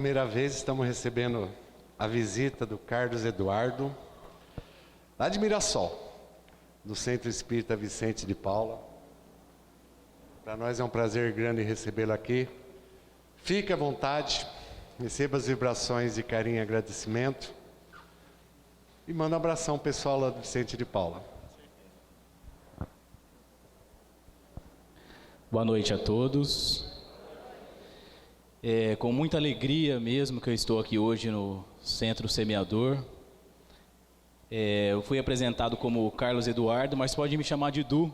Primeira vez estamos recebendo a visita do Carlos Eduardo, lá de Mirassol, do Centro Espírita Vicente de Paula. Para nós é um prazer grande recebê-lo aqui. Fique à vontade, receba as vibrações de carinho e agradecimento. E manda um abração pessoal lá do Vicente de Paula. Boa noite a todos. É com muita alegria mesmo que eu estou aqui hoje no Centro Semeador. Eu fui apresentado como Carlos Eduardo, mas pode me chamar de Du,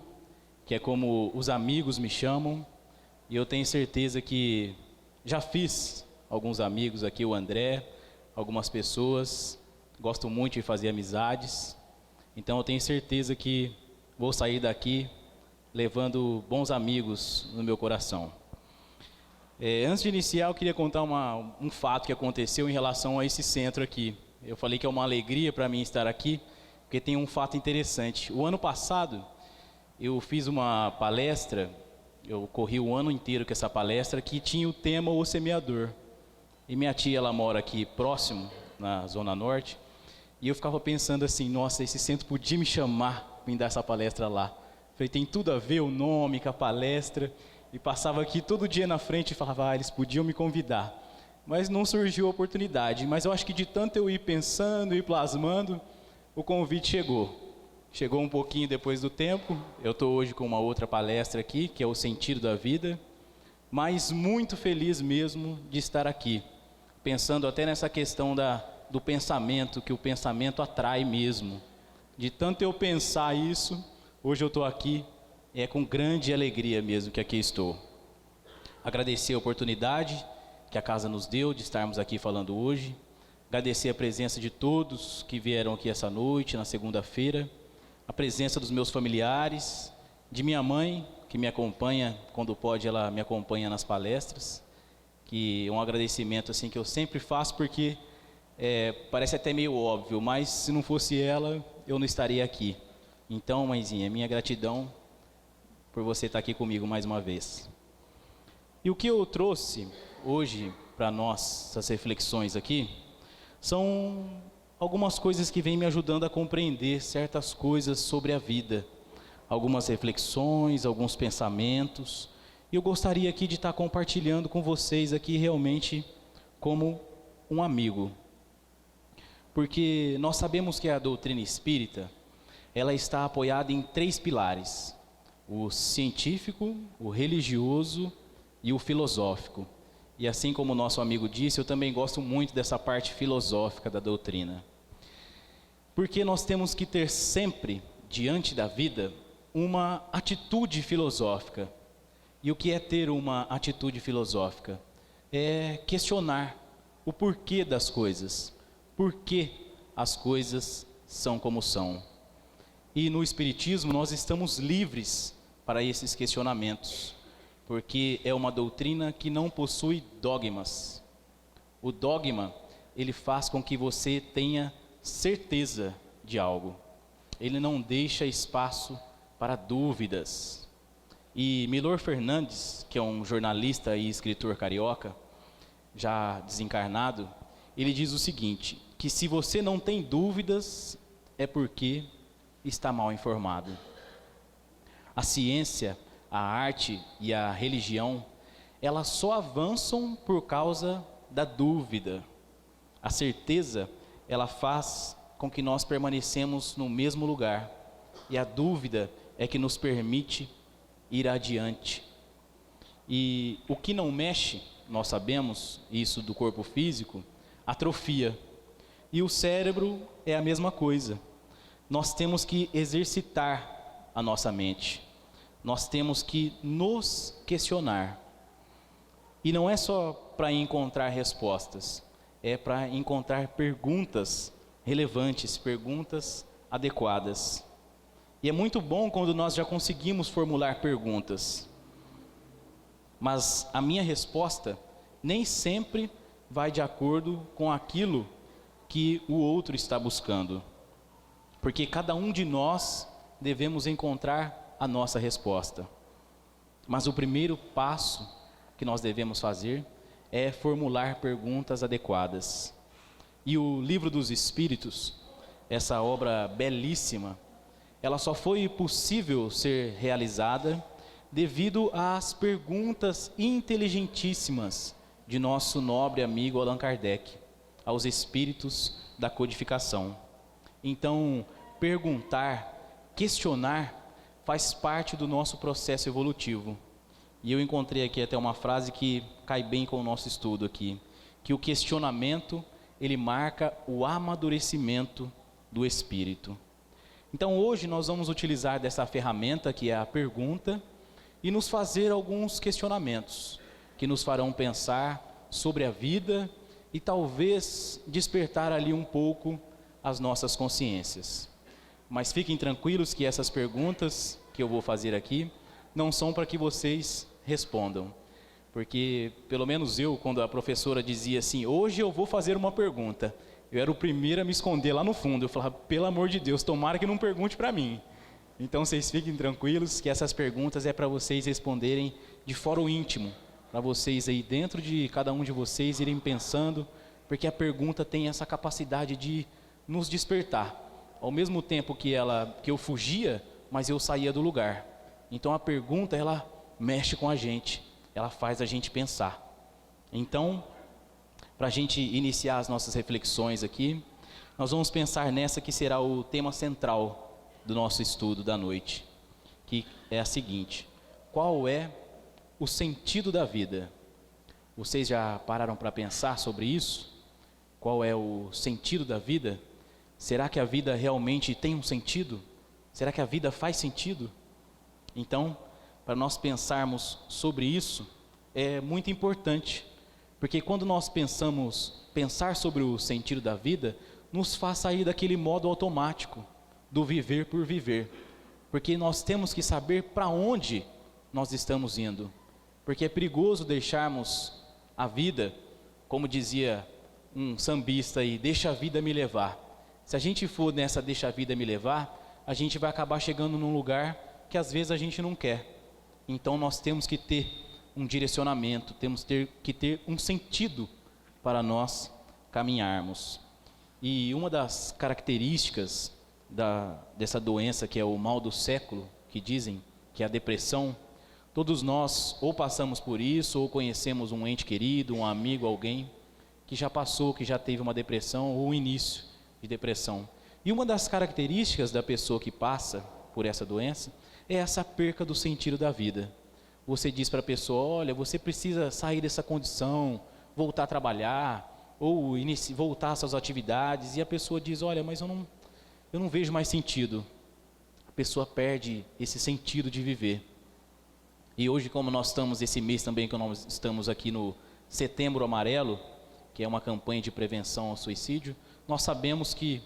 que é como os amigos me chamam. E eu tenho certeza que já fiz alguns amigos aqui, o André, algumas pessoas. Gosto muito de fazer amizades. Então eu tenho certeza que vou sair daqui levando bons amigos no meu coração. Antes de iniciar, eu queria contar um fato que aconteceu em relação a esse centro aqui. Eu falei que é uma alegria para mim estar aqui, porque tem um fato interessante. O ano passado, eu fiz uma palestra, eu corri o ano inteiro com essa palestra, que tinha o tema O Semeador. E minha tia, ela mora aqui próximo, na Zona Norte, e eu ficava pensando assim, nossa, esse centro podia me chamar para me dar essa palestra lá. Falei, tem tudo a ver o nome com a palestra. E passava aqui todo dia na frente e falava, eles podiam me convidar. Mas não surgiu a oportunidade. Mas eu acho que de tanto eu ir pensando, ir plasmando, o convite chegou. Chegou um pouquinho depois do tempo. Eu estou hoje com uma outra palestra aqui, que é o sentido da vida. Mas muito feliz mesmo de estar aqui. Pensando até nessa questão do pensamento, que o pensamento atrai mesmo. De tanto eu pensar isso, hoje eu estou aqui. É com grande alegria mesmo que aqui estou. Agradecer a oportunidade que a casa nos deu de estarmos aqui falando hoje. Agradecer a presença de todos que vieram aqui essa noite, na segunda-feira. A presença dos meus familiares, de minha mãe, que me acompanha, quando pode ela me acompanha nas palestras. Que é um agradecimento assim que eu sempre faço porque parece até meio óbvio, mas se não fosse ela, eu não estaria aqui. Então, mãezinha, minha gratidão por você estar aqui comigo mais uma vez. E o que eu trouxe hoje para nós, essas reflexões aqui, são algumas coisas que vêm me ajudando a compreender certas coisas sobre a vida. Algumas reflexões, alguns pensamentos. E eu gostaria aqui de estar compartilhando com vocês aqui realmente como um amigo. Porque nós sabemos que a doutrina espírita, ela está apoiada em 3 pilares. O científico, o religioso e o filosófico. E assim como o nosso amigo disse, eu também gosto muito dessa parte filosófica da doutrina. Porque nós temos que ter sempre, diante da vida, uma atitude filosófica. E o que é ter uma atitude filosófica? É questionar o porquê das coisas. Por que as coisas são como são. E no Espiritismo nós estamos livres para esses questionamentos, porque é uma doutrina que não possui dogmas. O dogma, ele faz com que você tenha certeza de algo. Ele não deixa espaço para dúvidas. E Milor Fernandes, que é um jornalista e escritor carioca, já desencarnado, ele diz o seguinte, que se você não tem dúvidas, é porque está mal informado. A ciência, a arte e a religião, elas só avançam por causa da dúvida. A certeza, ela faz com que nós permanecemos no mesmo lugar. E a dúvida é que nos permite ir adiante. E o que não mexe, nós sabemos isso do corpo físico, atrofia. E o cérebro é a mesma coisa. Nós temos que exercitar a nossa mente. Nós temos que nos questionar. E não é só para encontrar respostas, é para encontrar perguntas relevantes, perguntas adequadas. E é muito bom quando nós já conseguimos formular perguntas. Mas a minha resposta nem sempre vai de acordo com aquilo que o outro está buscando. Porque cada um de nós devemos encontrar a nossa resposta. Mas o primeiro passo que nós devemos fazer é formular perguntas adequadas. E o Livro dos Espíritos, essa obra belíssima, ela só foi possível ser realizada devido às perguntas inteligentíssimas de nosso nobre amigo Allan Kardec, aos espíritos da codificação. Então, perguntar, questionar, faz parte do nosso processo evolutivo. E eu encontrei aqui até uma frase que cai bem com o nosso estudo aqui, que o questionamento, ele marca o amadurecimento do espírito. Então hoje nós vamos utilizar dessa ferramenta que é a pergunta e nos fazer alguns questionamentos que nos farão pensar sobre a vida e talvez despertar ali um pouco as nossas consciências. Mas fiquem tranquilos que essas perguntas que eu vou fazer aqui não são para que vocês respondam. Porque, pelo menos eu, quando a professora dizia assim, hoje eu vou fazer uma pergunta, eu era o primeiro a me esconder lá no fundo. Eu falava, pelo amor de Deus, tomara que não pergunte para mim. Então, vocês fiquem tranquilos que essas perguntas é para vocês responderem de fórum íntimo, para vocês aí dentro de cada um de vocês irem pensando, porque a pergunta tem essa capacidade de nos despertar. Ao mesmo tempo que eu fugia, mas eu saía do lugar. Então, a pergunta, ela mexe com a gente. Ela faz a gente pensar. Então, para a gente iniciar as nossas reflexões aqui, nós vamos pensar nessa que será o tema central do nosso estudo da noite, que é a seguinte: qual é o sentido da vida? Vocês já pararam para pensar sobre isso? Qual é o sentido da vida? Será que a vida realmente tem um sentido? Será que a vida faz sentido? Então, para nós pensarmos sobre isso, é muito importante, porque quando nós pensar sobre o sentido da vida, nos faz sair daquele modo automático, do viver por viver, porque nós temos que saber para onde nós estamos indo, porque é perigoso deixarmos a vida, como dizia um sambista aí, deixa a vida me levar. Se a gente for nessa deixa a vida me levar, a gente vai acabar chegando num lugar que às vezes a gente não quer. Então nós temos que ter um direcionamento, temos que ter um sentido para nós caminharmos. E uma das características dessa doença, que é o mal do século, que dizem que é a depressão, todos nós ou passamos por isso, ou conhecemos um ente querido, um amigo, alguém que já passou, que já teve uma depressão ou o início de depressão. E uma das características da pessoa que passa por essa doença é essa perca do sentido da vida. Você diz para a pessoa, olha, você precisa sair dessa condição, voltar a trabalhar, ou voltar às suas atividades, e a pessoa diz, olha, mas eu não vejo mais sentido. A pessoa perde esse sentido de viver. E hoje, como nós estamos, esse mês também que nós estamos aqui no Setembro Amarelo, que é uma campanha de prevenção ao suicídio, nós sabemos que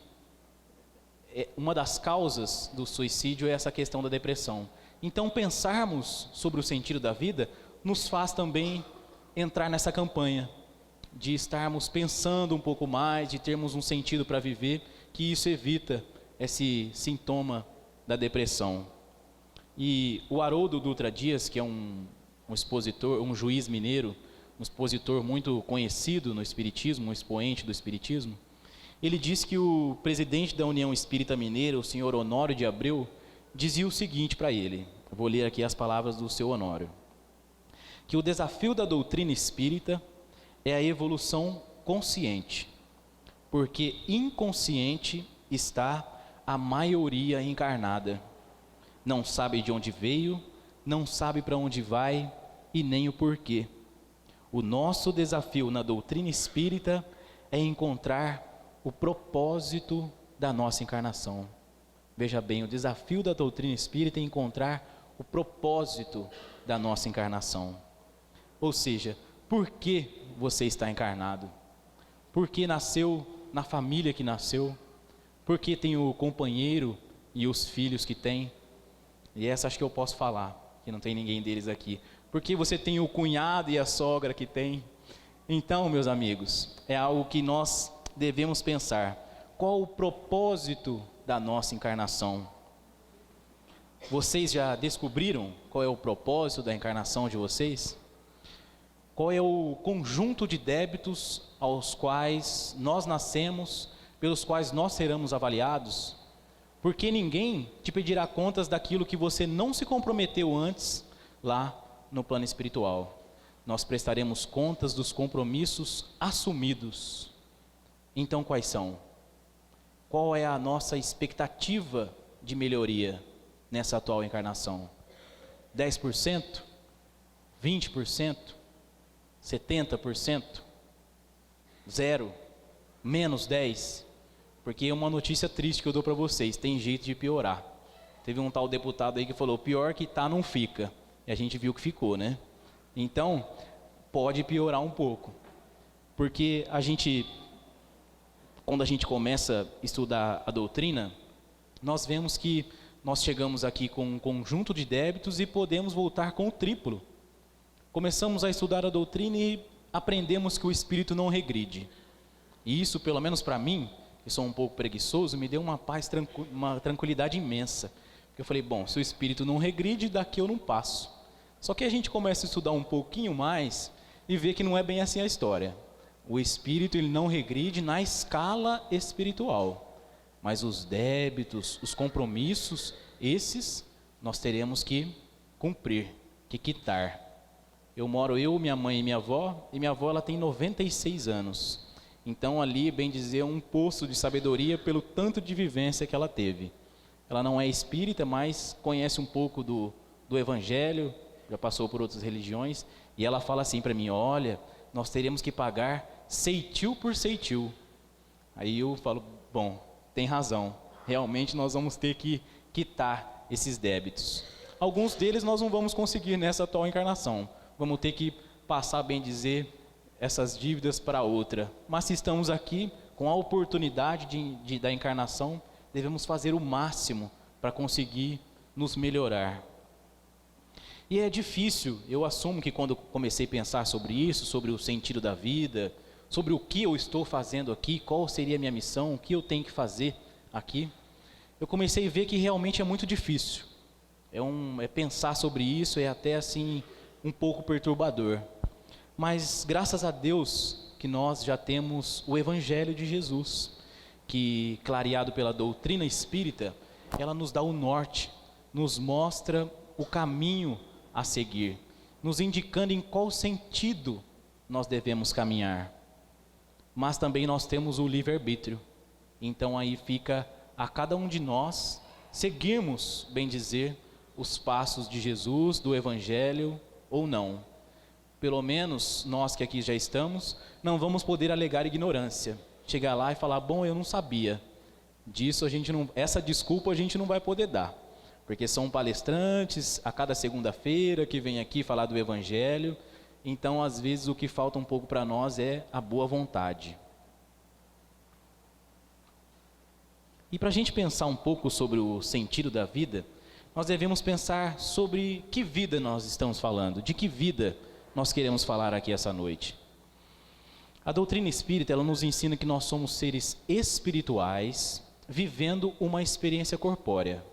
uma das causas do suicídio é essa questão da depressão. Então, pensarmos sobre o sentido da vida nos faz também entrar nessa campanha, de estarmos pensando um pouco mais, de termos um sentido para viver, que isso evita esse sintoma da depressão. E o Haroldo Dutra Dias, que é um expositor, um juiz mineiro, um expositor muito conhecido no espiritismo, um expoente do espiritismo, ele disse que o presidente da União Espírita Mineira, o senhor Honório de Abreu, dizia o seguinte para ele, eu vou ler aqui as palavras do seu Honório, que o desafio da doutrina espírita é a evolução consciente, porque inconsciente está a maioria encarnada, não sabe de onde veio, não sabe para onde vai e nem o porquê. O nosso desafio na doutrina espírita é encontrar o propósito da nossa encarnação. Veja bem, o desafio da doutrina espírita é encontrar o propósito da nossa encarnação. Ou seja, por que você está encarnado? Por que nasceu na família que nasceu? Por que tem o companheiro e os filhos que tem? E essa acho que eu posso falar, que não tem ninguém deles aqui. Por que você tem o cunhado e a sogra que tem? Então, meus amigos, é algo que nós devemos pensar. Qual o propósito da nossa encarnação? Vocês já descobriram qual é o propósito da encarnação de vocês? qual é o conjunto de débitos aos quais nós nascemos, pelos quais nós seremos avaliados, porque ninguém te pedirá contas daquilo que você não se comprometeu antes lá no plano espiritual. Nós prestaremos contas dos compromissos assumidos. Então quais são? Qual é a nossa expectativa de melhoria nessa atual encarnação? 10%? 20%? 70%? Zero? Menos 10%? Porque é uma notícia triste que eu dou para vocês, tem jeito de piorar. Teve um tal deputado aí que falou, pior que tá não fica. E a gente viu que ficou, né? Então, pode piorar um pouco. Porque quando a gente começa a estudar a doutrina, nós vemos que nós chegamos aqui com um conjunto de débitos e podemos voltar com o triplo. Começamos a estudar a doutrina e aprendemos que o espírito não regride. E isso, pelo menos para mim, que sou um pouco preguiçoso, me deu uma paz, uma tranquilidade imensa. Porque eu falei, bom, se o espírito não regride, daqui eu não passo. Só que a gente começa a estudar um pouquinho mais e vê que não é bem assim a história. O espírito ele não regride na escala espiritual, mas os débitos, os compromissos, esses nós teremos que cumprir, que quitar. Eu, minha mãe e minha avó ela tem 96 anos. Então ali, bem dizer, um poço de sabedoria pelo tanto de vivência que ela teve. Ela não é espírita, mas conhece um pouco do evangelho, já passou por outras religiões, e ela fala assim para mim, olha, nós teremos que pagar ceitil por ceitil. Aí eu falo, bom, tem razão, realmente nós vamos ter que quitar esses débitos. Alguns deles nós não vamos conseguir nessa atual encarnação, vamos ter que passar, bem dizer, essas dívidas para outra. Mas se estamos aqui com a oportunidade da encarnação, devemos fazer o máximo para conseguir nos melhorar. E é difícil, eu assumo que quando eu comecei a pensar sobre isso, sobre o sentido da vida, sobre o que eu estou fazendo aqui, qual seria a minha missão, o que eu tenho que fazer aqui, eu comecei a ver que realmente é muito difícil. É pensar sobre isso, é até assim um pouco perturbador. Mas graças a Deus que nós já temos o Evangelho de Jesus, que clareado pela doutrina espírita, ela nos dá o norte, nos mostra o caminho a seguir, nos indicando em qual sentido nós devemos caminhar. Mas também nós temos o livre-arbítrio, então aí fica a cada um de nós seguirmos, bem dizer, os passos de Jesus, do Evangelho ou não. Pelo menos nós que aqui já estamos, não vamos poder alegar ignorância. Chegar lá e falar, bom, eu não sabia. Disso essa desculpa a gente não vai poder dar. Porque são palestrantes a cada segunda-feira que vem aqui falar do Evangelho. Então, às vezes, o que falta um pouco para nós é a boa vontade. E para a gente pensar um pouco sobre o sentido da vida, nós devemos pensar sobre que vida nós estamos falando, de que vida nós queremos falar aqui essa noite. A doutrina espírita, ela nos ensina que nós somos seres espirituais, vivendo uma experiência corpórea,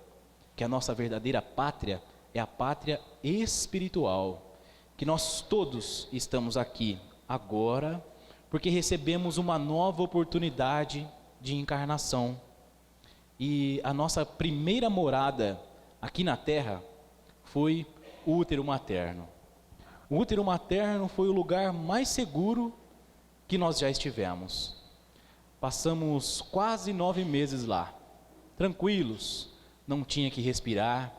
que a nossa verdadeira pátria é a pátria espiritual, que nós todos estamos aqui agora, porque recebemos uma nova oportunidade de encarnação. E a nossa primeira morada aqui na Terra foi o útero materno. O útero materno foi o lugar mais seguro que nós já estivemos. Passamos quase 9 meses lá, tranquilos, não tinha que respirar,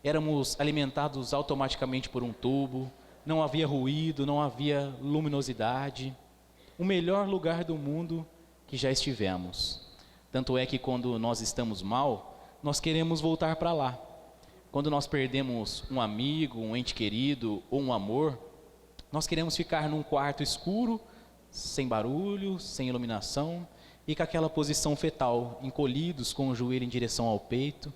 éramos alimentados automaticamente por um tubo, não havia ruído, não havia luminosidade. O melhor lugar do mundo que já estivemos. Tanto é que quando nós estamos mal, nós queremos voltar para lá. Quando nós perdemos um amigo, um ente querido ou um amor, nós queremos ficar num quarto escuro, sem barulho, sem iluminação e com aquela posição fetal, encolhidos com o joelho em direção ao peito,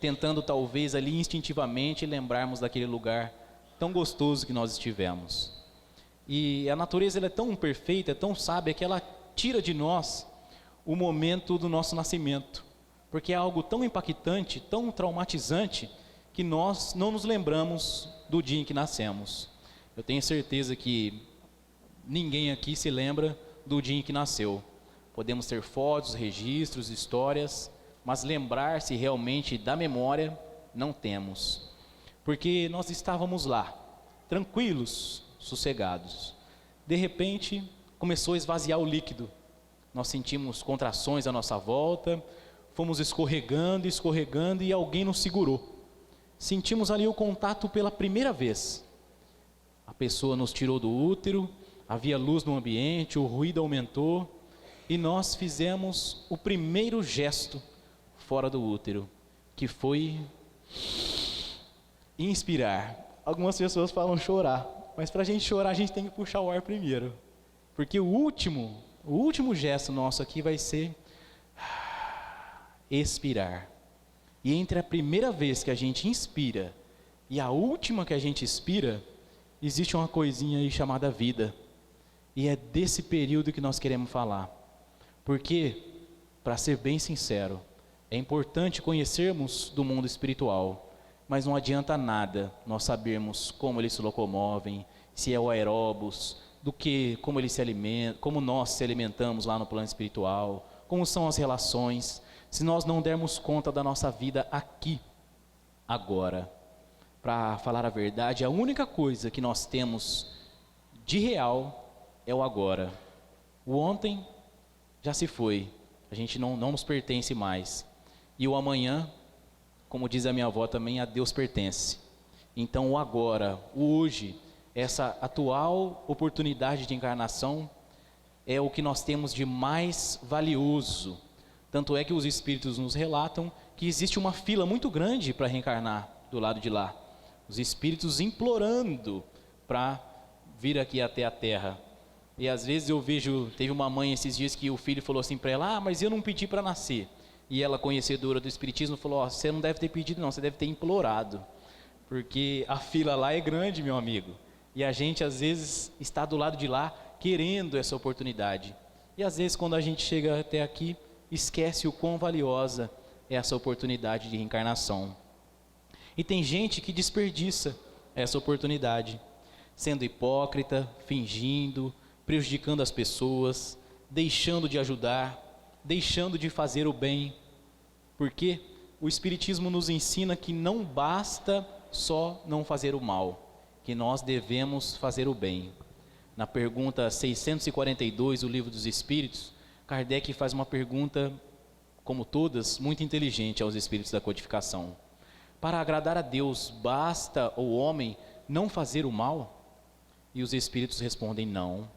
tentando talvez ali instintivamente lembrarmos daquele lugar tão gostoso que nós estivemos. E a natureza ela é tão perfeita, é tão sábia que ela tira de nós o momento do nosso nascimento, porque é algo tão impactante, tão traumatizante, que nós não nos lembramos do dia em que nascemos. Eu tenho certeza que ninguém aqui se lembra do dia em que nasceu. Podemos ter fotos, registros, histórias, mas lembrar-se realmente da memória, não temos. Porque nós estávamos lá, tranquilos, sossegados. De repente, começou a esvaziar o líquido. Nós sentimos contrações à nossa volta, fomos escorregando, escorregando e alguém nos segurou. Sentimos ali o contato pela primeira vez. A pessoa nos tirou do útero, havia luz no ambiente, o ruído aumentou e nós fizemos o primeiro gesto fora do útero, que foi inspirar. Algumas pessoas falam chorar, mas para a gente chorar a gente tem que puxar o ar primeiro, porque o último gesto nosso aqui vai ser expirar. E entre a primeira vez que a gente inspira e a última que a gente expira, existe uma coisinha aí chamada vida. E é desse período que nós queremos falar. Porque, para ser bem sincero, é importante conhecermos do mundo espiritual, mas não adianta nada nós sabermos como eles se locomovem, se é o aeróbus, como eles se alimentam, como nós se alimentamos lá no plano espiritual, como são as relações, se nós não dermos conta da nossa vida aqui, agora. Para falar a verdade, a única coisa que nós temos de real é o agora. O ontem já se foi, a gente não nos pertence mais. E o amanhã, como diz a minha avó também, a Deus pertence. Então o agora, o hoje, essa atual oportunidade de encarnação é o que nós temos de mais valioso. Tanto é que os espíritos nos relatam que existe uma fila muito grande para reencarnar do lado de lá. Os espíritos implorando para vir aqui até a Terra. E às vezes eu vejo, teve uma mãe esses dias que o filho falou assim para ela, mas eu não pedi para nascer. E ela, conhecedora do espiritismo, falou, você não deve ter pedido não, você deve ter implorado. Porque a fila lá é grande, meu amigo. E a gente às vezes está do lado de lá querendo essa oportunidade. E às vezes quando a gente chega até aqui, esquece o quão valiosa é essa oportunidade de reencarnação. E tem gente que desperdiça essa oportunidade, sendo hipócrita, fingindo, prejudicando as pessoas, deixando de ajudar, deixando de fazer o bem. Porque o Espiritismo nos ensina que não basta só não fazer o mal, que nós devemos fazer o bem. Na pergunta 642 do Livro dos Espíritos, Kardec faz uma pergunta, como todas, muito inteligente aos espíritos da codificação. Para agradar a Deus, basta ao homem não fazer o mal? E os espíritos respondem não.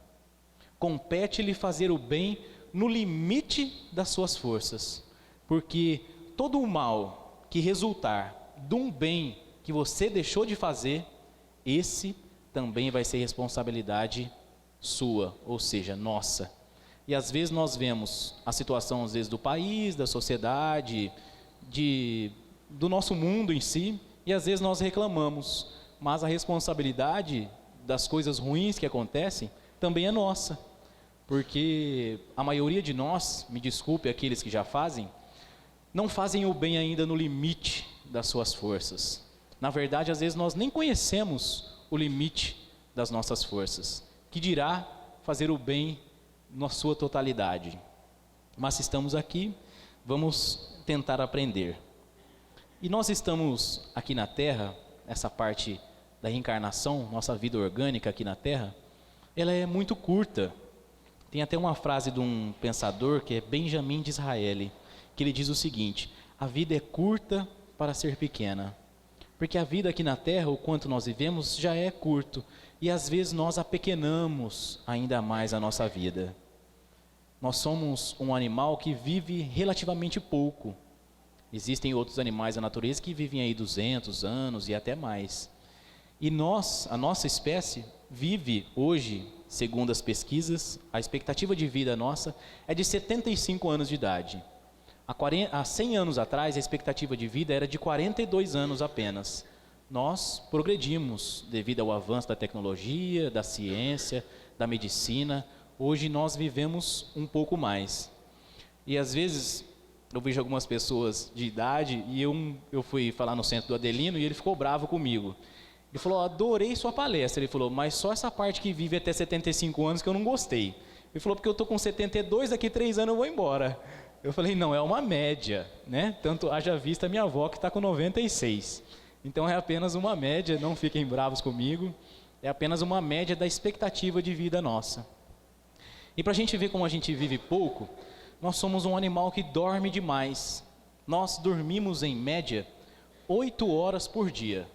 Compete-lhe fazer o bem no limite das suas forças, porque todo o mal que resultar de um bem que você deixou de fazer, esse também vai ser responsabilidade sua, ou seja, nossa. E às vezes nós vemos a situação às vezes do país, da sociedade, do nosso mundo em si, e às vezes nós reclamamos, mas a responsabilidade das coisas ruins que acontecem também é nossa, porque a maioria de nós, me desculpe aqueles que já fazem, não fazem o bem ainda no limite das suas forças. Na verdade, às vezes nós nem conhecemos o limite das nossas forças, que dirá fazer o bem na sua totalidade. Mas se estamos aqui, vamos tentar aprender. E nós estamos aqui na Terra, essa parte da reencarnação, nossa vida orgânica aqui na Terra, ela é muito curta. Tem até uma frase de um pensador que é Benjamin Disraeli, que ele diz o seguinte: a vida é curta para ser pequena. Porque a vida aqui na Terra, o quanto nós vivemos, já é curto. E às vezes nós apequenamos ainda mais a nossa vida. Nós somos um animal que vive relativamente pouco. Existem outros animais da natureza que vivem aí 200 anos e até mais. E nós, a nossa espécie, vive hoje, segundo as pesquisas, a expectativa de vida nossa é de 75 anos de idade. Há 100 anos atrás, a expectativa de vida era de 42 anos apenas. Nós progredimos devido ao avanço da tecnologia, da ciência, da medicina. Hoje nós vivemos um pouco mais. E às vezes eu vejo algumas pessoas de idade e eu fui falar no centro do Adelino e ele ficou bravo comigo. Ele falou, adorei sua palestra. Ele falou, mas só essa parte que vive até 75 anos que eu não gostei. Ele falou, porque eu estou com 72, daqui 3 anos eu vou embora. Eu falei, não, é uma média, né? Tanto haja vista a minha avó que está com 96. Então é apenas uma média, não fiquem bravos comigo. É apenas uma média da expectativa de vida nossa. E para a gente ver como a gente vive pouco, nós somos um animal que dorme demais. Nós dormimos em média 8 horas por dia.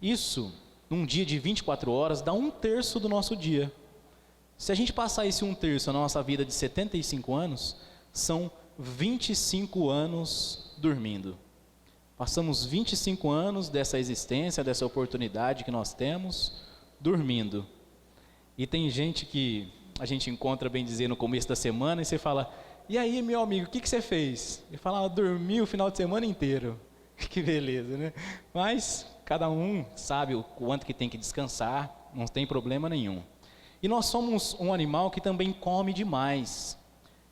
Isso, num dia de 24 horas, dá 1/3 do nosso dia. Se a gente passar esse 1/3 na nossa vida de 75 anos, são 25 anos dormindo. Passamos 25 anos dessa existência, dessa oportunidade que nós temos, dormindo. E tem gente que a gente encontra, bem dizer, no começo da semana, e você fala, e aí, meu amigo, o que você fez? Ele fala, dormi o final de semana inteiro. Que beleza, né? Mas cada um sabe o quanto que tem que descansar, não tem problema nenhum. E nós somos um animal que também come demais.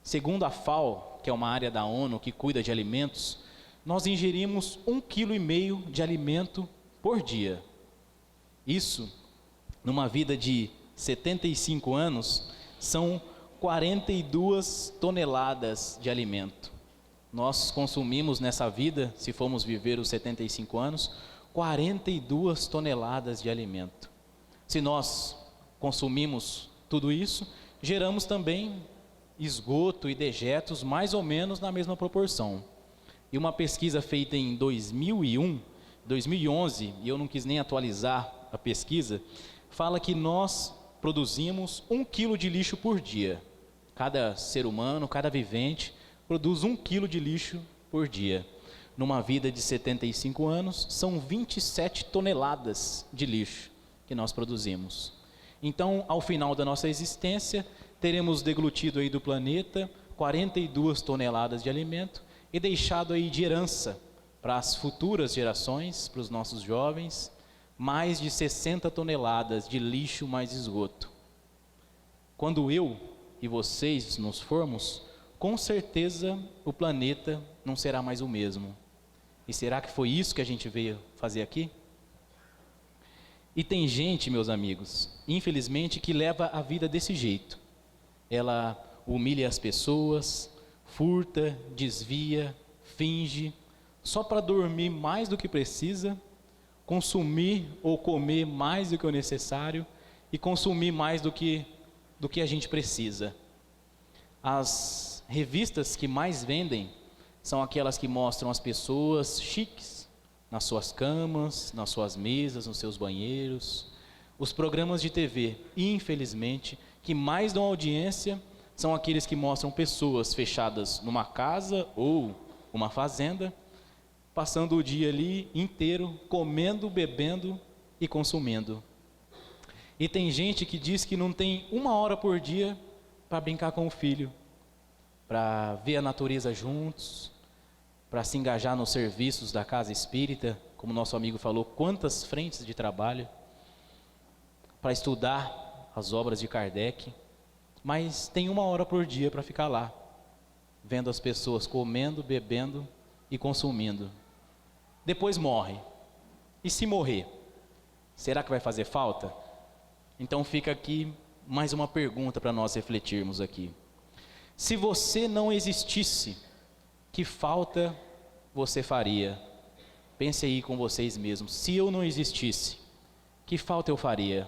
Segundo a FAO, que é uma área da ONU que cuida de alimentos, nós ingerimos 1,5 kg de alimento por dia. Isso, numa vida de 75 anos, são 42 toneladas de alimento. Nós consumimos nessa vida, se formos viver os 75 anos, 42 toneladas de alimento. Se nós consumimos tudo isso, geramos também esgoto e dejetos mais ou menos na mesma proporção. E uma pesquisa feita em 2011, e eu não quis nem atualizar a pesquisa, fala que nós produzimos 1 kg de lixo por dia. Cada ser humano, cada vivente, produz 1 kg de lixo por dia. Numa vida de 75 anos, são 27 toneladas de lixo que nós produzimos. Então, ao final da nossa existência, teremos deglutido aí do planeta 42 toneladas de alimento e deixado aí de herança para as futuras gerações, para os nossos jovens, mais de 60 toneladas de lixo mais esgoto. Quando eu e vocês nos formos, com certeza o planeta não será mais o mesmo. E será que foi isso que a gente veio fazer aqui? E tem gente, meus amigos, infelizmente, que leva a vida desse jeito. Ela humilha as pessoas, furta, desvia, finge, só para dormir mais do que precisa, consumir ou comer mais do que o necessário e consumir mais do que a gente precisa. As revistas que mais vendem são aquelas que mostram as pessoas chiques nas suas camas, nas suas mesas, nos seus banheiros. Os programas de TV, infelizmente, que mais dão audiência são aqueles que mostram pessoas fechadas numa casa ou uma fazenda, passando o dia ali inteiro, comendo, bebendo e consumindo. E tem gente que diz que não tem 1 hora por dia para brincar com o filho, para ver a natureza juntos, para se engajar nos serviços da casa espírita, como nosso amigo falou, quantas frentes de trabalho, para estudar as obras de Kardec, mas tem 1 hora por dia para ficar lá, vendo as pessoas comendo, bebendo e consumindo. Depois morre. E se morrer, será que vai fazer falta? Então fica aqui mais uma pergunta para nós refletirmos aqui. Se você não existisse, que falta você faria? Pense aí com vocês mesmos. Se eu não existisse, que falta eu faria?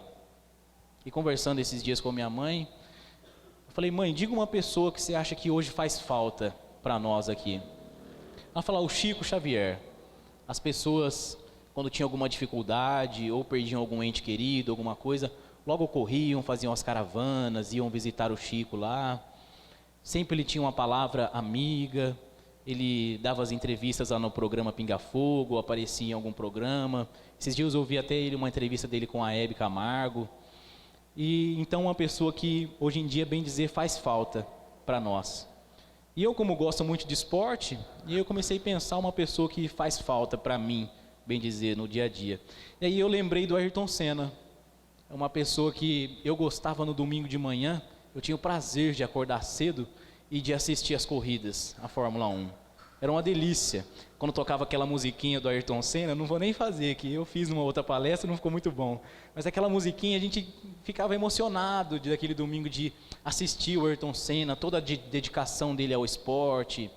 E conversando esses dias com minha mãe, eu falei, mãe, diga uma pessoa que você acha que hoje faz falta para nós aqui. Ela falou, o Chico Xavier. As pessoas, quando tinham alguma dificuldade, ou perdiam algum ente querido, alguma coisa, logo corriam, faziam as caravanas, iam visitar o Chico lá. Sempre ele tinha uma palavra amiga, ele dava as entrevistas lá no programa Pinga Fogo, aparecia em algum programa. Esses dias eu ouvi até uma entrevista dele com a Hebe Camargo. E então uma pessoa que hoje em dia, bem dizer, faz falta para nós. E eu, como gosto muito de esporte, eu comecei a pensar uma pessoa que faz falta para mim, bem dizer, no dia a dia. E aí eu lembrei do Ayrton Senna. É uma pessoa que eu gostava no domingo de manhã, eu tinha o prazer de acordar cedo e de assistir as corridas, a Fórmula 1. Era uma delícia. Quando tocava aquela musiquinha do Ayrton Senna, não vou nem fazer aqui, eu fiz numa outra palestra, não ficou muito bom. Mas aquela musiquinha, a gente ficava emocionado daquele domingo de assistir o Ayrton Senna, toda a dedicação dele ao esporte,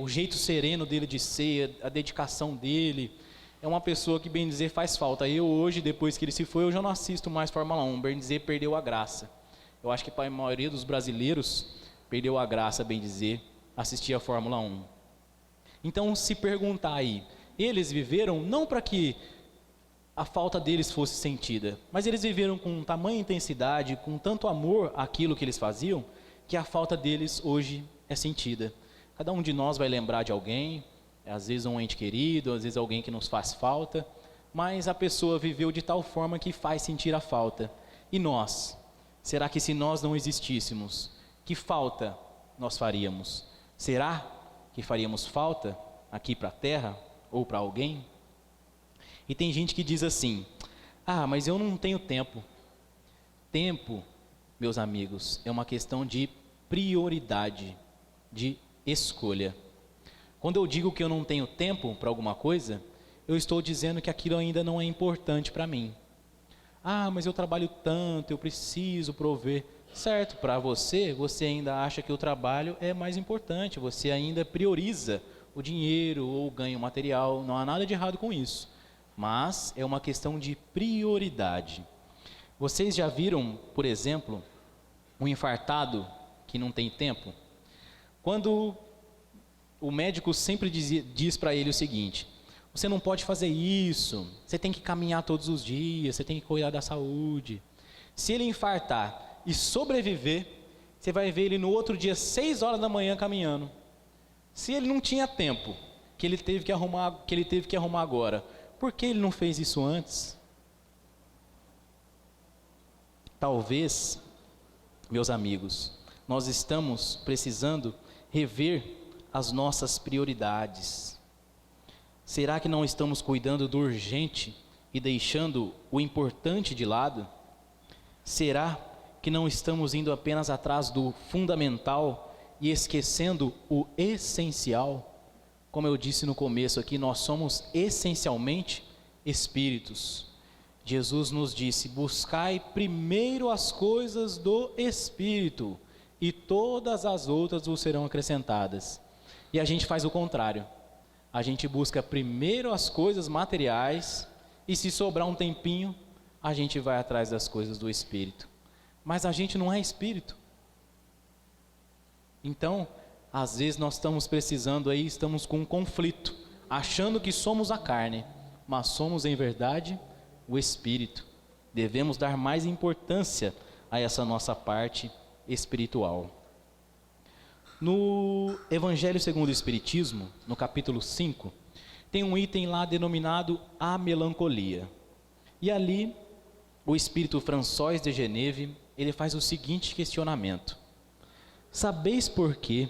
o jeito sereno dele de ser, a dedicação dele. É uma pessoa que, bem dizer, faz falta. Eu hoje, depois que ele se foi, eu já não assisto mais Fórmula 1. Bem dizer, perdeu a graça. Eu acho que para a maioria dos brasileiros, perdeu a graça, bem dizer, assistir a Fórmula 1. Então, se perguntar aí, eles viveram não para que a falta deles fosse sentida, mas eles viveram com tamanha intensidade, com tanto amor àquilo que eles faziam, que a falta deles hoje é sentida. Cada um de nós vai lembrar de alguém, às vezes um ente querido, às vezes alguém que nos faz falta, mas a pessoa viveu de tal forma que faz sentir a falta. E nós? Será que se nós não existíssemos, que falta nós faríamos? Será que faríamos falta aqui para a terra ou para alguém? E tem gente que diz assim: ah, mas eu não tenho tempo. Tempo, meus amigos, é uma questão de prioridade, de escolha. Quando eu digo que eu não tenho tempo para alguma coisa, eu estou dizendo que aquilo ainda não é importante para mim. Ah, mas eu trabalho tanto, eu preciso prover. Certo, para você, você ainda acha que o trabalho é mais importante, você ainda prioriza o dinheiro ou o ganho material, não há nada de errado com isso. Mas é uma questão de prioridade. Vocês já viram, por exemplo, um infartado que não tem tempo? Quando o médico sempre diz para ele o seguinte: você não pode fazer isso, você tem que caminhar todos os dias, você tem que cuidar da saúde. Se ele infartar e sobreviver, você vai ver ele no outro dia, 6 horas da manhã, caminhando. Se ele não tinha tempo, que ele teve que arrumar agora, por que ele não fez isso antes? Talvez, meus amigos, nós estamos precisando rever as nossas prioridades. Será que não estamos cuidando do urgente e deixando o importante de lado? Será que não estamos indo apenas atrás do fundamental e esquecendo o essencial? Como eu disse no começo aqui, nós somos essencialmente espíritos. Jesus nos disse: buscai primeiro as coisas do Espírito, e todas as outras vos serão acrescentadas. E a gente faz o contrário. A gente busca primeiro as coisas materiais, e se sobrar um tempinho, a gente vai atrás das coisas do Espírito. Mas a gente não é espírito. Então, às vezes nós estamos precisando aí, estamos com um conflito, achando que somos a carne, mas somos em verdade o espírito. Devemos dar mais importância a essa nossa parte espiritual. No Evangelho segundo o Espiritismo, no capítulo 5, tem um item lá denominado a melancolia. E ali, o espírito François de Geneve, ele faz o seguinte questionamento: sabeis por que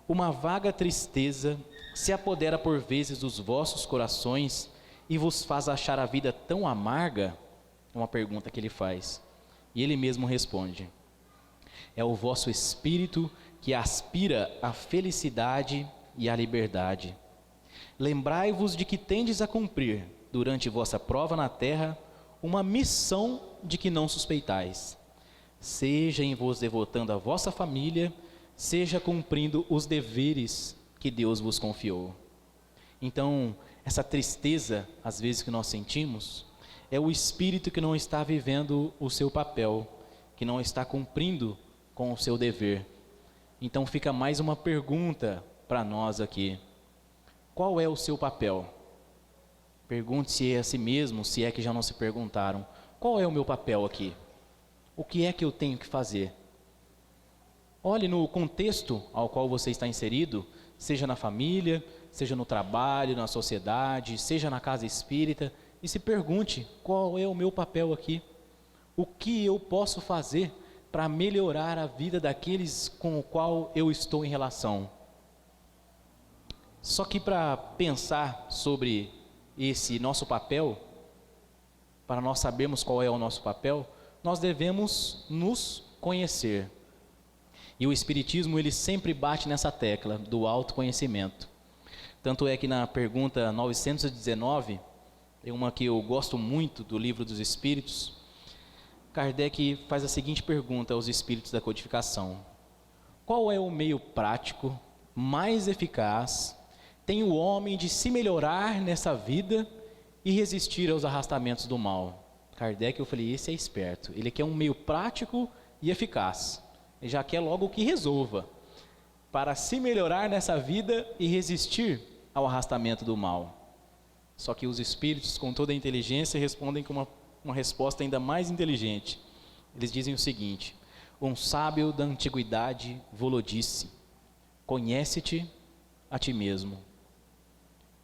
uma vaga tristeza se apodera por vezes dos vossos corações e vos faz achar a vida tão amarga? É uma pergunta que ele faz. E ele mesmo responde: é o vosso espírito que aspira à felicidade e à liberdade. Lembrai-vos de que tendes a cumprir, durante vossa prova na terra, uma missão de que não suspeitais. Seja em vos devotando à vossa família, seja cumprindo os deveres que Deus vos confiou. Então, essa tristeza, às vezes, que nós sentimos, é o espírito que não está vivendo o seu papel, que não está cumprindo com o seu dever. Então fica mais uma pergunta para nós aqui: qual é o seu papel? Pergunte-se a si mesmo, se é que já não se perguntaram: qual é o meu papel aqui? O que é que eu tenho que fazer? Olhe no contexto ao qual você está inserido, seja na família, seja no trabalho, na sociedade, seja na casa espírita, e se pergunte: qual é o meu papel aqui? O que eu posso fazer para melhorar a vida daqueles com o qual eu estou em relação? Só que para pensar sobre esse nosso papel, para nós sabermos qual é o nosso papel, nós devemos nos conhecer. E o Espiritismo, ele sempre bate nessa tecla do autoconhecimento. Tanto é que na pergunta 919, tem uma que eu gosto muito do Livro dos Espíritos, Kardec faz a seguinte pergunta aos espíritos da codificação: qual é o meio prático, mais eficaz, tem o homem de se melhorar nessa vida e resistir aos arrastamentos do mal? Kardec, eu falei, esse é esperto, ele quer um meio prático e eficaz, ele já quer logo que resolva, para se melhorar nessa vida e resistir ao arrastamento do mal. Só que os espíritos, com toda a inteligência, respondem com uma resposta ainda mais inteligente. Eles dizem o seguinte: um sábio da antiguidade vô-lo disse, conhece-te a ti mesmo.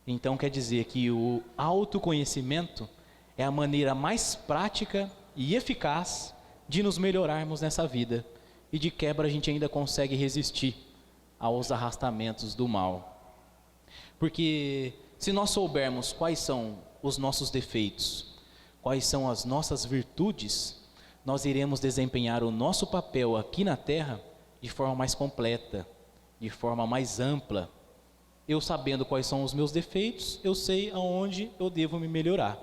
Então quer dizer que o autoconhecimento é a maneira mais prática e eficaz de nos melhorarmos nessa vida, e de quebra a gente ainda consegue resistir aos arrastamentos do mal. Porque se nós soubermos quais são os nossos defeitos, quais são as nossas virtudes, nós iremos desempenhar o nosso papel aqui na Terra de forma mais completa, de forma mais ampla. Eu sabendo quais são os meus defeitos, eu sei aonde eu devo me melhorar.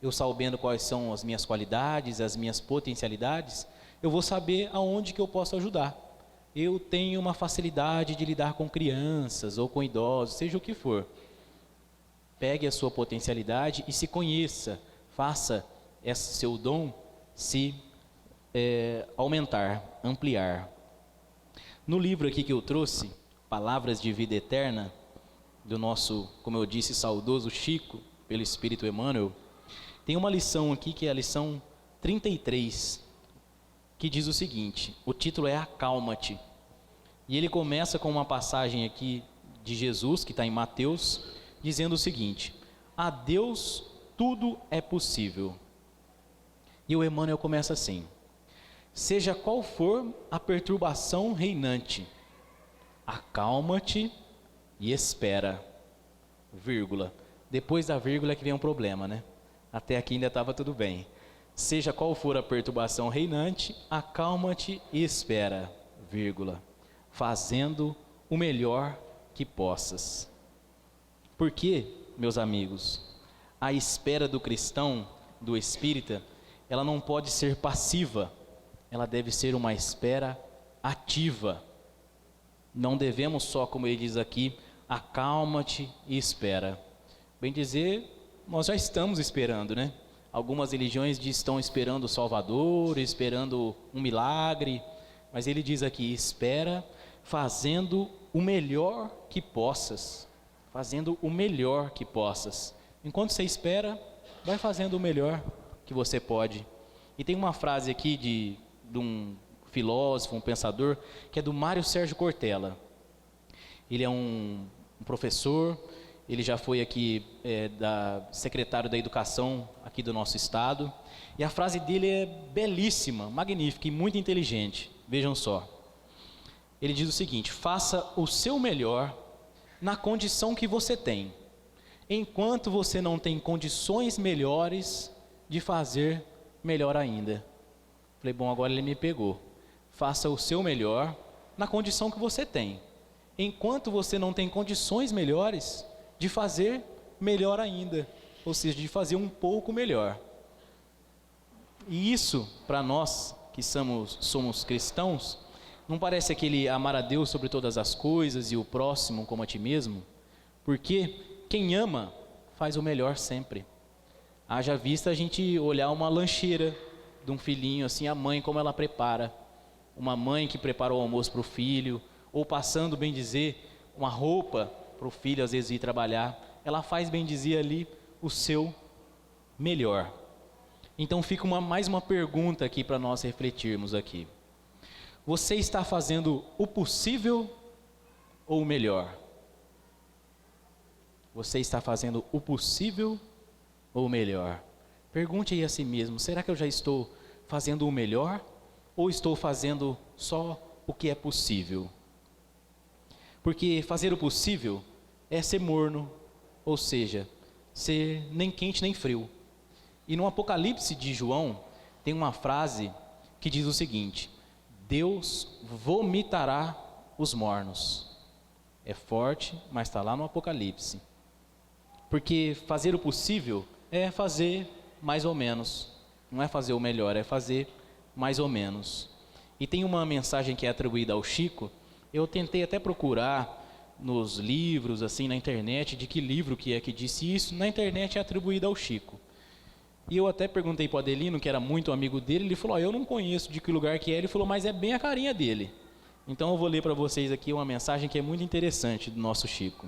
Eu sabendo quais são as minhas qualidades, as minhas potencialidades, eu vou saber aonde que eu posso ajudar. Eu tenho uma facilidade de lidar com crianças ou com idosos, seja o que for. Pegue a sua potencialidade e se conheça, faça esse seu dom se aumentar, ampliar. No livro aqui que eu trouxe, Palavras de Vida Eterna, do nosso, como eu disse, saudoso Chico, pelo Espírito Emmanuel, tem uma lição aqui que é a lição 33, que diz o seguinte, o título é Acalma-te. E ele começa com uma passagem aqui de Jesus, que está em Mateus, dizendo o seguinte: a Deus tudo é possível. E o Emmanuel começa assim: seja qual for a perturbação reinante, acalma-te e espera, vírgula. Depois da vírgula é que vem um problema, né? Até aqui ainda estava tudo bem. Seja qual for a perturbação reinante, acalma-te e espera, vírgula, fazendo o melhor que possas. Porque, meus amigos, a espera do cristão, do espírita, ela não pode ser passiva, ela deve ser uma espera ativa. Não devemos só, como ele diz aqui, acalma-te e espera. Bem dizer, nós já estamos esperando, né? Algumas religiões estão esperando o Salvador, esperando um milagre, mas ele diz aqui, espera fazendo o melhor que possas, fazendo o melhor que possas. Enquanto você espera, vai fazendo o melhor que você pode. E tem uma frase aqui de um filósofo, um pensador, que é do Mário Sérgio Cortella. Ele é um professor, ele já foi aqui secretário da Educação aqui do nosso estado, e a frase dele é belíssima, magnífica e muito inteligente. Vejam só, ele diz o seguinte: faça o seu melhor na condição que você tem, enquanto você não tem condições melhores de fazer melhor ainda. Falei, bom, agora ele me pegou. Faça o seu melhor na condição que você tem, enquanto você não tem condições melhores de fazer melhor ainda, ou seja, de fazer um pouco melhor. E isso, para nós que somos cristãos, não parece aquele amar a Deus sobre todas as coisas e o próximo como a ti mesmo? Porque quem ama faz o melhor sempre. Haja vista a gente olhar uma lancheira de um filhinho, assim, a mãe como ela prepara. Uma mãe que prepara o almoço para o filho, ou passando, bem dizer, uma roupa para o filho às vezes ir trabalhar. Ela faz, bem dizer, ali o seu melhor. Então fica mais uma pergunta aqui para nós refletirmos aqui. Você está fazendo o possível ou o melhor? Você está fazendo o possível ou o melhor? Pergunte aí a si mesmo, será que eu já estou fazendo o melhor ou estou fazendo só o que é possível? Porque fazer o possível é ser morno, ou seja, ser nem quente nem frio. E no Apocalipse de João tem uma frase que diz o seguinte: Deus vomitará os mornos. É forte, mas está lá no Apocalipse. Porque fazer o possível é fazer mais ou menos. Não é fazer o melhor, é fazer mais ou menos. E tem uma mensagem que é atribuída ao Chico. Eu tentei até procurar nos livros, assim, na internet, de que livro que é que disse isso. Na internet é atribuída ao Chico. E eu até perguntei para o Adelino, que era muito amigo dele, ele falou, eu não conheço de que lugar que é. Ele falou, mas é bem a carinha dele. Então eu vou ler para vocês aqui uma mensagem que é muito interessante do nosso Chico,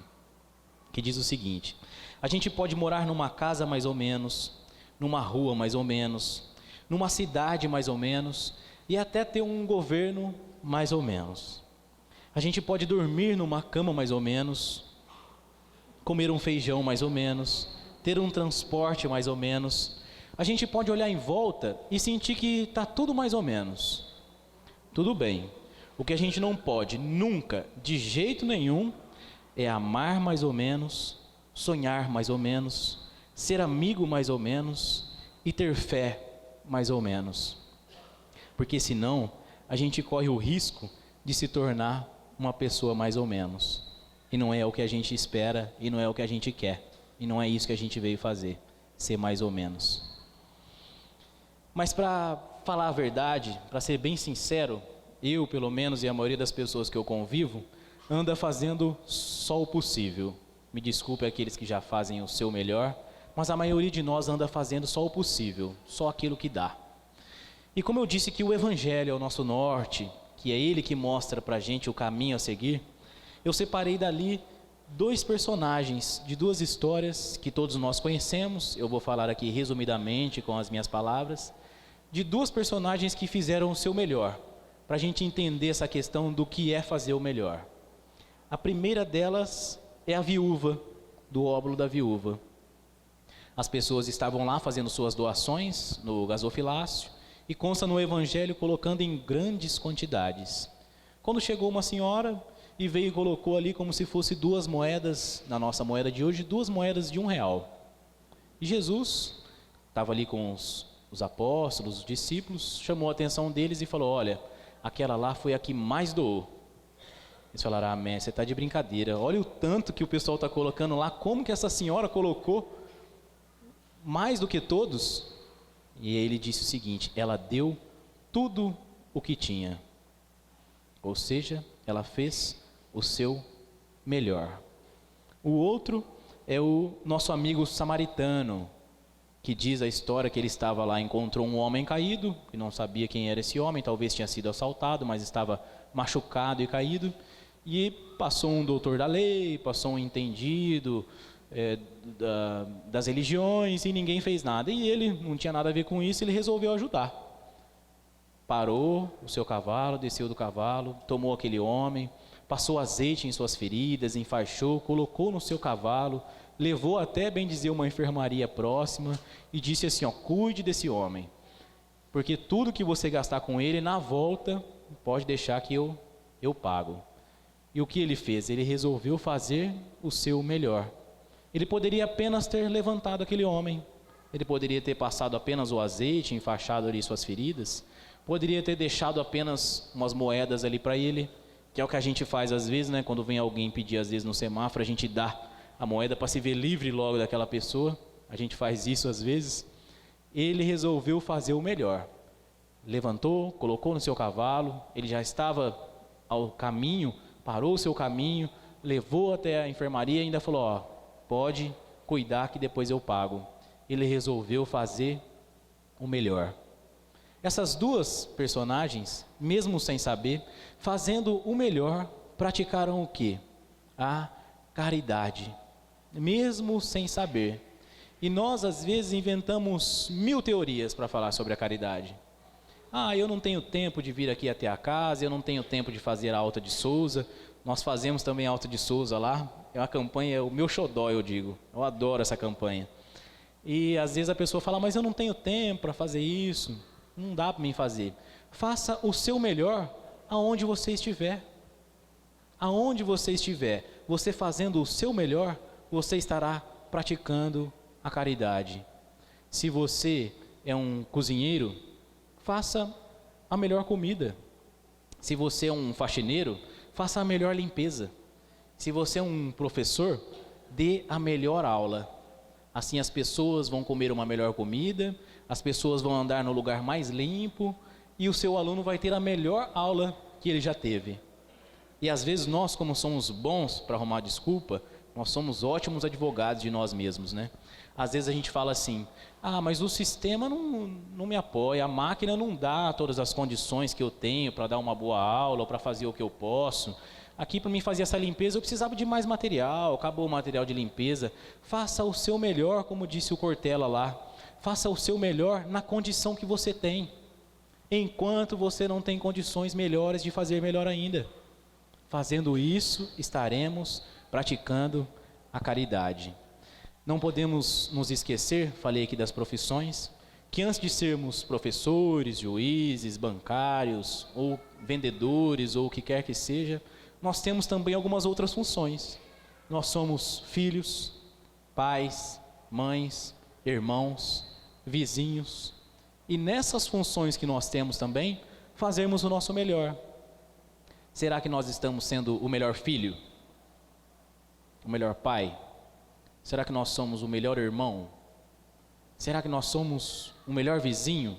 que diz o seguinte: a gente pode morar numa casa mais ou menos, numa rua mais ou menos, numa cidade mais ou menos, e até ter um governo mais ou menos. A gente pode dormir numa cama mais ou menos, comer um feijão mais ou menos, ter um transporte mais ou menos. A gente pode olhar em volta e sentir que está tudo mais ou menos. Tudo bem. O que a gente não pode nunca, de jeito nenhum, é amar mais ou menos, sonhar mais ou menos, ser amigo mais ou menos e ter fé mais ou menos. Porque senão a gente corre o risco de se tornar uma pessoa mais ou menos. E não é o que a gente espera e não é o que a gente quer. E não é isso que a gente veio fazer, ser mais ou menos. Mas para falar a verdade, para ser bem sincero, eu, pelo menos, e a maioria das pessoas que eu convivo, anda fazendo só o possível. Me desculpe aqueles que já fazem o seu melhor, mas a maioria de nós anda fazendo só o possível, só aquilo que dá. E como eu disse que o Evangelho é o nosso norte, que é ele que mostra para a gente o caminho a seguir, eu separei dali dois personagens de duas histórias que todos nós conhecemos. Eu vou falar aqui resumidamente com as minhas palavras, de duas personagens que fizeram o seu melhor, para a gente entender essa questão do que é fazer o melhor. A primeira delas é a viúva, do óbolo da viúva. As pessoas estavam lá fazendo suas doações no gasofilácio, e consta no Evangelho colocando em grandes quantidades. Quando chegou uma senhora e veio e colocou ali como se fosse 2 moedas, na nossa moeda de hoje, 2 moedas de R$1. E Jesus estava ali com os apóstolos, os discípulos, chamou a atenção deles e falou, olha, aquela lá foi a que mais doou. Eles falaram, amém, você está de brincadeira, olha o tanto que o pessoal está colocando lá, como que essa senhora colocou mais do que todos? E ele disse o seguinte, ela deu tudo o que tinha, ou seja, ela fez o seu melhor. O outro é o nosso amigo samaritano, que diz a história que ele estava lá, encontrou um homem caído, que não sabia quem era esse homem, talvez tinha sido assaltado, mas estava machucado e caído, e passou um doutor da lei, passou um entendido das religiões, e ninguém fez nada, e ele não tinha nada a ver com isso, ele resolveu ajudar. Parou o seu cavalo, desceu do cavalo, tomou aquele homem, passou azeite em suas feridas, enfaixou, colocou no seu cavalo, levou até, bem dizer, uma enfermaria próxima e disse assim, ó, cuide desse homem, porque tudo que você gastar com ele, na volta, pode deixar que eu pago. E o que ele fez? Ele resolveu fazer o seu melhor. Ele poderia apenas ter levantado aquele homem, ele poderia ter passado apenas o azeite, enfaixado ali suas feridas, poderia ter deixado apenas umas moedas ali para ele, que é o que a gente faz às vezes, né? Quando vem alguém pedir às vezes no semáforo, a gente dá a moeda para se ver livre logo daquela pessoa, a gente faz isso às vezes. Ele resolveu fazer o melhor, levantou, colocou no seu cavalo, ele já estava ao caminho, parou o seu caminho, levou até a enfermaria e ainda falou, ó, pode cuidar que depois eu pago. Ele resolveu fazer o melhor. Essas duas personagens, mesmo sem saber, fazendo o melhor, praticaram o quê? A caridade, mesmo sem saber. E nós, às vezes, inventamos 1000 teorias para falar sobre a caridade. Eu não tenho tempo de vir aqui até a casa, eu não tenho tempo de fazer a Alta de Souza. Nós fazemos também a Alta de Souza lá. É uma campanha, é o meu xodó, eu digo. Eu adoro essa campanha. E às vezes a pessoa fala, mas eu não tenho tempo para fazer isso. Não dá para mim fazer. Faça o seu melhor aonde você estiver. Aonde você estiver, você fazendo o seu melhor, você estará praticando a caridade. Se você é um cozinheiro, faça a melhor comida. Se você é um faxineiro, faça a melhor limpeza. Se você é um professor, dê a melhor aula. Assim as pessoas vão comer uma melhor comida, as pessoas vão andar no lugar mais limpo e o seu aluno vai ter a melhor aula que ele já teve. E às vezes nós, como somos bons para arrumar desculpa, nós somos ótimos advogados de nós mesmos, né? Às vezes a gente fala assim, mas o sistema não me apoia, a máquina não dá todas as condições que eu tenho para dar uma boa aula, ou para fazer o que eu posso. Aqui para mim fazer essa limpeza eu precisava de mais material, acabou o material de limpeza. Faça o seu melhor, como disse o Cortella lá. Faça o seu melhor na condição que você tem. Enquanto você não tem condições melhores de fazer melhor ainda. Fazendo isso, estaremos praticando a caridade. Não podemos nos esquecer, falei aqui das profissões, que antes de sermos professores, juízes, bancários, ou vendedores, ou o que quer que seja, nós temos também algumas outras funções. Nós somos filhos, pais, mães, irmãos, vizinhos, e nessas funções que nós temos também, fazermos o nosso melhor. Será que nós estamos sendo o melhor filho? O melhor pai? Será que nós somos o melhor irmão? Será que nós somos o melhor vizinho?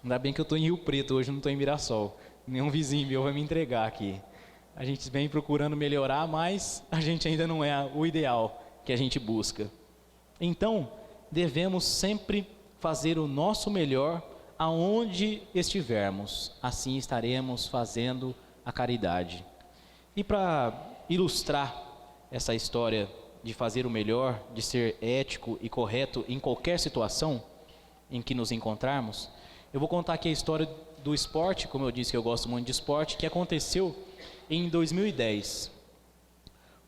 Ainda bem que eu estou em Rio Preto, hoje não estou em Mirassol. Nenhum vizinho meu vai me entregar aqui. A gente vem procurando melhorar, mas a gente ainda não é o ideal que a gente busca. Então, devemos sempre fazer o nosso melhor aonde estivermos. Assim estaremos fazendo a caridade. E para ilustrar essa história de fazer o melhor, de ser ético e correto em qualquer situação em que nos encontrarmos, eu vou contar aqui a história do esporte, como eu disse que eu gosto muito de esporte, que aconteceu em 2010.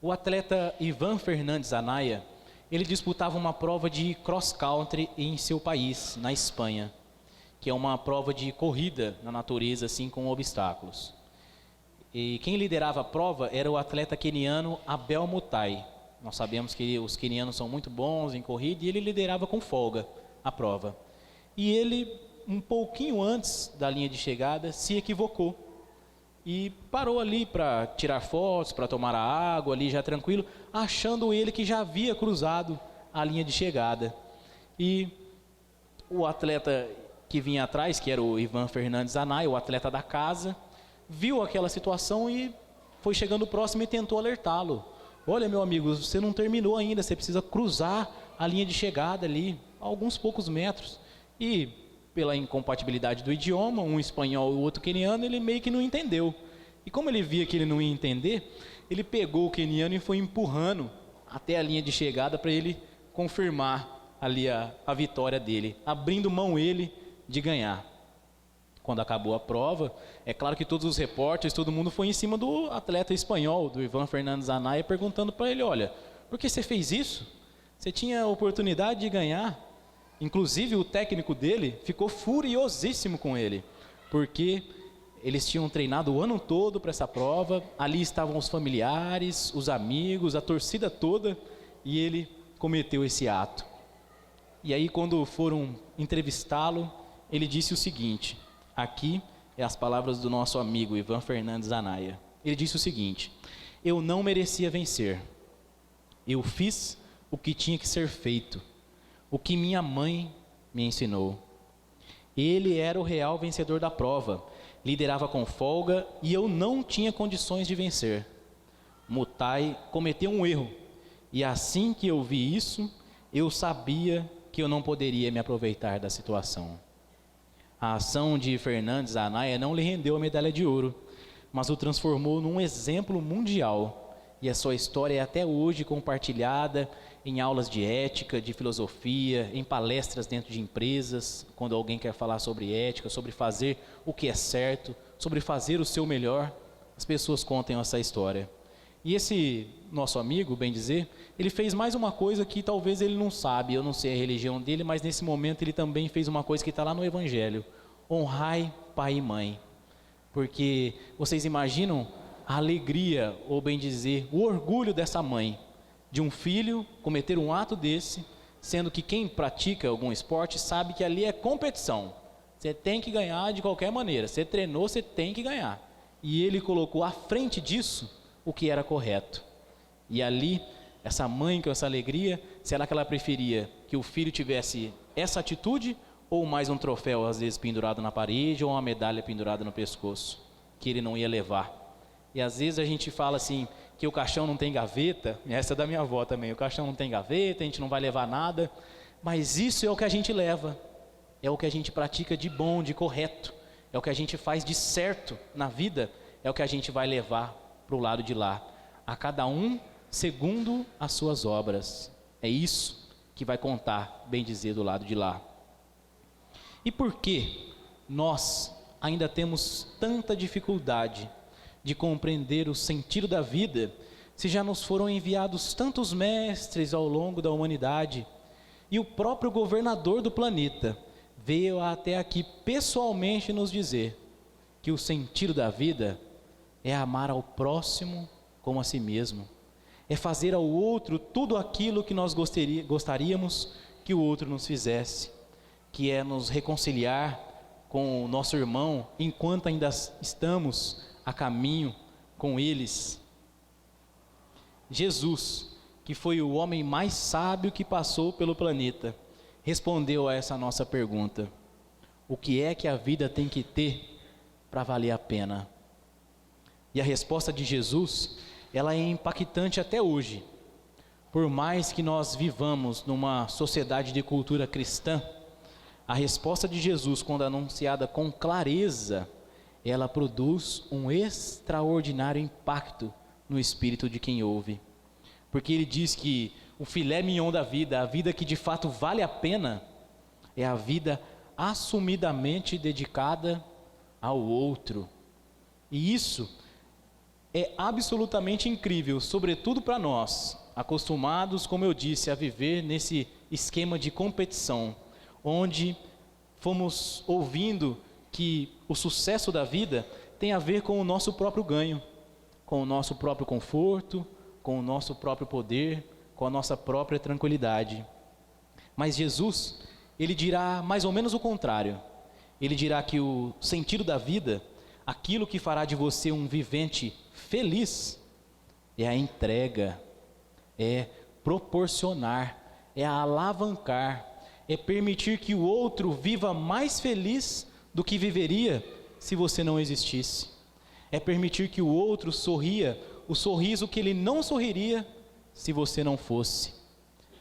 O atleta Ivan Fernandes Anaya, ele disputava uma prova de cross country em seu país, na Espanha, que é uma prova de corrida na natureza, assim, com obstáculos. E quem liderava a prova era o atleta queniano Abel Mutai. Nós sabemos que os quenianos são muito bons em corrida e ele liderava com folga a prova. E ele, um pouquinho antes da linha de chegada, se equivocou. E parou ali para tirar fotos, para tomar a água ali já tranquilo, achando ele que já havia cruzado a linha de chegada. E o atleta que vinha atrás, que era o Ivan Fernandes Anaya, o atleta da casa, viu aquela situação e foi chegando próximo e tentou alertá-lo. Olha, meu amigo, você não terminou ainda, você precisa cruzar a linha de chegada ali, a alguns poucos metros. E pela incompatibilidade do idioma, um espanhol e o outro queniano, ele meio que não entendeu. E como ele via que ele não ia entender, ele pegou o queniano e foi empurrando até a linha de chegada para ele confirmar ali a vitória dele, abrindo mão ele de ganhar. Quando acabou a prova, é claro que todos os repórteres, todo mundo foi em cima do atleta espanhol, do Ivan Fernandes Anaya, perguntando para ele, olha, por que você fez isso? Você tinha a oportunidade de ganhar. Inclusive o técnico dele ficou furiosíssimo com ele, porque eles tinham treinado o ano todo para essa prova, ali estavam os familiares, os amigos, a torcida toda, e ele cometeu esse ato. E aí quando foram entrevistá-lo, ele disse o seguinte, aqui é as palavras do nosso amigo Ivan Fernandes Anaya. Ele disse o seguinte, eu não merecia vencer, eu fiz o que tinha que ser feito, o que minha mãe me ensinou. Ele era o real vencedor da prova, liderava com folga e eu não tinha condições de vencer. Mutai cometeu um erro e assim que eu vi isso, eu sabia que eu não poderia me aproveitar da situação. A ação de Fernandes Anaya não lhe rendeu a medalha de ouro, mas o transformou num exemplo mundial e a sua história é até hoje compartilhada em aulas de ética, de filosofia, em palestras dentro de empresas, quando alguém quer falar sobre ética, sobre fazer o que é certo, sobre fazer o seu melhor, as pessoas contam essa história. E esse nosso amigo, bem dizer, ele fez mais uma coisa que talvez ele não sabe, eu não sei a religião dele, mas nesse momento ele também fez uma coisa que está lá no Evangelho, honrai pai e mãe, porque vocês imaginam a alegria, ou bem dizer, o orgulho dessa mãe, de um filho cometer um ato desse, sendo que quem pratica algum esporte sabe que ali é competição. Você tem que ganhar de qualquer maneira. Você treinou, você tem que ganhar. E ele colocou à frente disso o que era correto. E ali, essa mãe com essa alegria, será que ela preferia que o filho tivesse essa atitude ou mais um troféu, às vezes pendurado na parede, ou uma medalha pendurada no pescoço, que ele não ia levar? E às vezes a gente fala assim, que o caixão não tem gaveta, essa é da minha avó também, o caixão não tem gaveta, a gente não vai levar nada, mas isso é o que a gente leva, é o que a gente pratica de bom, de correto, é o que a gente faz de certo na vida, é o que a gente vai levar para o lado de lá, a cada um segundo as suas obras. É isso que vai contar, bem dizer, do lado de lá. E por que nós ainda temos tanta dificuldade de compreender o sentido da vida, se já nos foram enviados tantos mestres ao longo da humanidade, e o próprio governador do planeta veio até aqui pessoalmente nos dizer que o sentido da vida é amar ao próximo como a si mesmo, é fazer ao outro tudo aquilo que nós gostaríamos que o outro nos fizesse, que é nos reconciliar com o nosso irmão enquanto ainda estamos a caminho com eles. Jesus, que foi o homem mais sábio que passou pelo planeta, respondeu a essa nossa pergunta: o que é que a vida tem que ter para valer a pena? E a resposta de Jesus, ela é impactante até hoje. Por mais que nós vivamos numa sociedade de cultura cristã, a resposta de Jesus, quando anunciada com clareza, ela produz um extraordinário impacto no espírito de quem ouve. Porque ele diz que o filé mignon da vida, a vida que de fato vale a pena, é a vida assumidamente dedicada ao outro. E isso é absolutamente incrível, sobretudo para nós, acostumados, como eu disse, a viver nesse esquema de competição, onde fomos ouvindo que o sucesso da vida tem a ver com o nosso próprio ganho, com o nosso próprio conforto, com o nosso próprio poder, com a nossa própria tranquilidade. Mas Jesus, ele dirá mais ou menos o contrário. Ele dirá que o sentido da vida, aquilo que fará de você um vivente feliz, é a entrega, é proporcionar, é alavancar, é permitir que o outro viva mais feliz do que viveria se você não existisse. É permitir que o outro sorria o sorriso que ele não sorriria se você não fosse.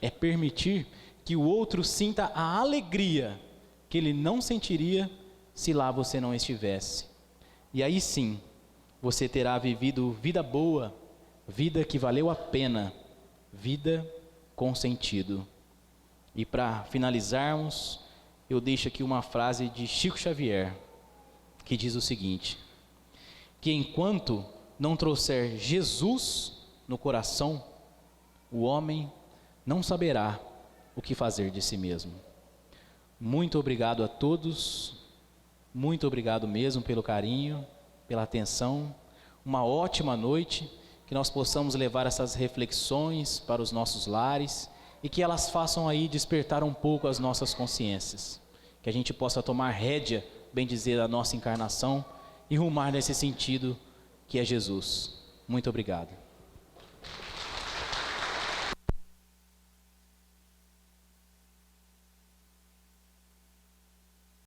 É permitir que o outro sinta a alegria que ele não sentiria se lá você não estivesse. E aí sim, você terá vivido vida boa, vida que valeu a pena, vida com sentido. E para finalizarmos, eu deixo aqui uma frase de Chico Xavier, que diz o seguinte: que enquanto não trouxer Jesus no coração, o homem não saberá o que fazer de si mesmo. Muito obrigado a todos, muito obrigado mesmo pelo carinho, pela atenção. Uma ótima noite, que nós possamos levar essas reflexões para os nossos lares e que elas façam aí despertar um pouco as nossas consciências, que a gente possa tomar rédea, bem dizer, da nossa encarnação e rumar nesse sentido que é Jesus. Muito obrigado.